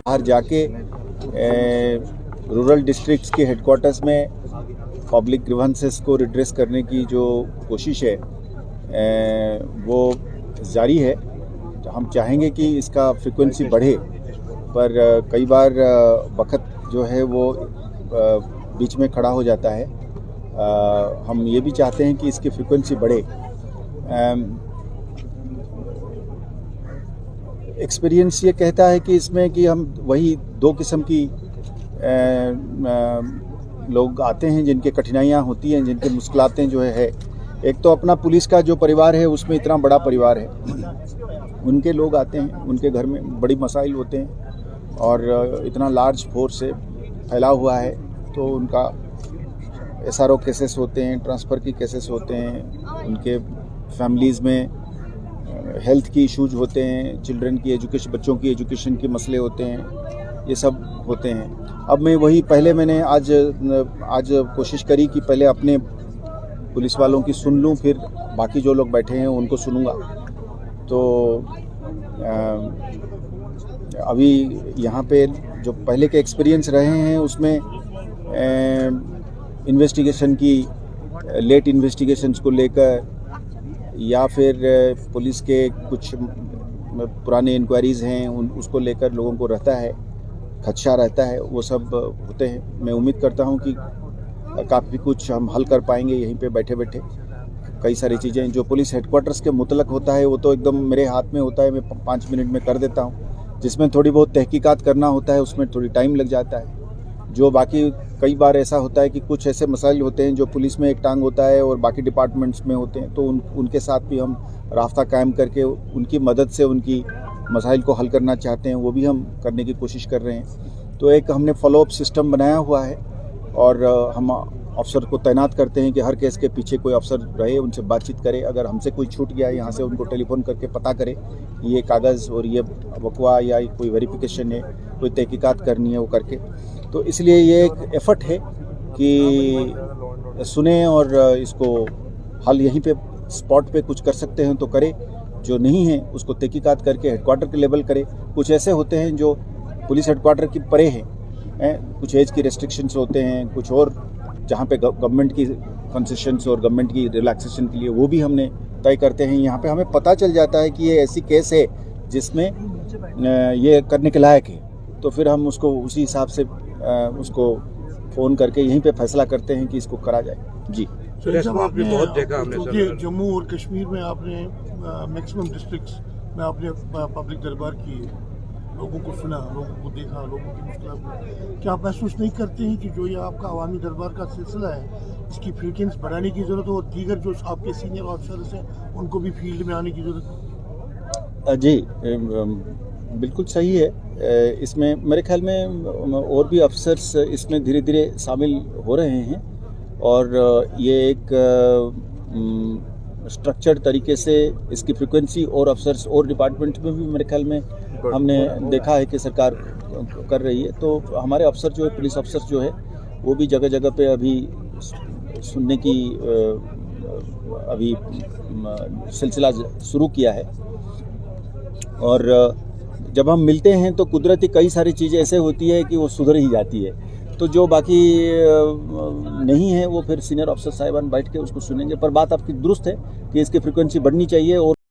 बाहर जाके rural districts के हेडक्वार्टर्स में पब्लिक ग्रीवेंसेस को रिड्रेस करने की जो कोशिश है वो जारी है। तो हम चाहेंगे कि इसका फ्रीक्वेंसी बढ़े, पर कई बार वक्त जो है वो बीच में खड़ा हो जाता है। हम ये भी चाहते हैं कि इसकी फ्रीक्वेंसी बढ़े। एक्सपीरियंस ये कहता है कि इसमें कि हम वही दो किस्म की लोग आते हैं जिनके कठिनाइयाँ होती हैं, जिनके मुश्किलातें जो है। एक तो अपना पुलिस का जो परिवार है उसमें इतना बड़ा परिवार है, उनके लोग आते हैं, उनके घर में बड़ी मसाइल होते हैं और इतना लार्ज फोर्स से फैला हुआ है, तो उनका SRO केसेस होते हैं, ट्रांसफ़र की केसेस होते हैं, उनके फैमिलीज़ में हेल्थ की इश्यूज होते हैं, चिल्ड्रन की एजुकेशन, बच्चों की एजुकेशन के मसले होते हैं, ये सब होते हैं। अब मैं वही मैंने आज कोशिश करी कि पहले अपने पुलिस वालों की सुन लूं, फिर बाकी जो लोग बैठे हैं उनको सुनूंगा। तो अभी यहाँ पे जो पहले के एक्सपीरियंस रहे हैं उसमें इन्वेस्टिगेशन की लेट इन्वेस्टिगेशंस को लेकर, या फिर पुलिस के कुछ पुराने इंक्वायरीज़ हैं उसको लेकर लोगों को रहता है, खदशा रहता है, वो सब होते हैं। मैं उम्मीद करता हूं कि काफ़ी कुछ हम हल कर पाएंगे यहीं पे बैठे बैठे। कई सारी चीज़ें जो पुलिस हेडक्वार्टर्स के मुतलक होता है वो तो एकदम मेरे हाथ में होता है, मैं 5 मिनट में कर देता हूँ। जिसमें थोड़ी बहुत तहकीकात करना होता है उसमें थोड़ी टाइम लग जाता है। जो बाकी कई बार ऐसा होता है कि कुछ ऐसे मसाइल होते हैं जो पुलिस में एक टांग होता है और बाकी डिपार्टमेंट्स में होते हैं, तो उनके साथ भी हम रास्ता कायम करके उनकी मदद से उनकी मसाइल को हल करना चाहते हैं, वो भी हम करने की कोशिश कर रहे हैं। तो एक हमने फॉलोअप सिस्टम बनाया हुआ है और हम अफसर को तैनात करते हैं कि हर केस के पीछे कोई अफसर रहे, उनसे बातचीत करे। अगर हमसे कोई छूट गया यहाँ से उनको टेलीफोन करके पता करे ये कागज़ और ये वकवा या कोई वेरिफिकेशन है, कोई तहकीकात करनी है, वो करके। तो इसलिए ये एक एफर्ट है कि सुने और इसको हल यहीं पे स्पॉट पे कुछ कर सकते हैं तो करें, जो नहीं है उसको तहकीकात करके हेडक्वार्टर के लेवल करे। कुछ ऐसे होते हैं जो पुलिस हेडक्वार्टर की परे हैं, कुछ एज की रेस्ट्रिक्शंस होते हैं, कुछ और जहाँ पे गवर्नमेंट की कंसेशंस और गवर्नमेंट की रिलैक्सेशन के लिए वो भी हमने तय करते हैं। यहाँ पे हमें पता चल जाता है कि ये ऐसी केस है जिसमें ये करने के लायक है, तो फिर हम उसको उसी हिसाब से उसको फ़ोन करके यहीं पे फैसला करते हैं कि इसको करा जाए। जी साहब, आपने बहुत देखा हमने सर, जम्मू और कश्मीर में आपने मैक्सिमम डिस्ट्रिक्ट्स में आपने पब्लिक दरबार की, लोगों को सुना, लोगों को देखा, लोगों की मुश्किल। क्या आप महसूस नहीं करते हैं कि जो ये आपका अवामी दरबार का सिलसिला है इसकी फ्रीक्वेंसी बढ़ाने की ज़रूरत है और दीगर जो आपके सीनियर ऑफिसर्स हैं उनको भी फील्ड में आने की ज़रूरत है? जी बिल्कुल सही है। इसमें मेरे ख्याल में और भी अफसर्स इसमें धीरे धीरे शामिल हो रहे हैं और ये एक स्ट्रक्चर्ड तरीके से इसकी फ्रीक्वेंसी और अफसर्स और डिपार्टमेंट में भी मेरे ख्याल में हमने देखा है कि सरकार कर रही है। तो हमारे अफसर जो है, पुलिस अफसर जो है, वो भी जगह जगह पे अभी सुनने की अभी सिलसिला शुरू किया है। और जब हम मिलते हैं तो कुदरती कई सारी चीज़ें ऐसे होती है कि वो सुधर ही जाती है। तो जो बाकी नहीं है वो फिर सीनियर अफसर साहिबान बैठ के उसको सुनेंगे। पर बात आपकी दुरुस्त है कि इसकी फ्रीक्वेंसी बढ़नी चाहिए और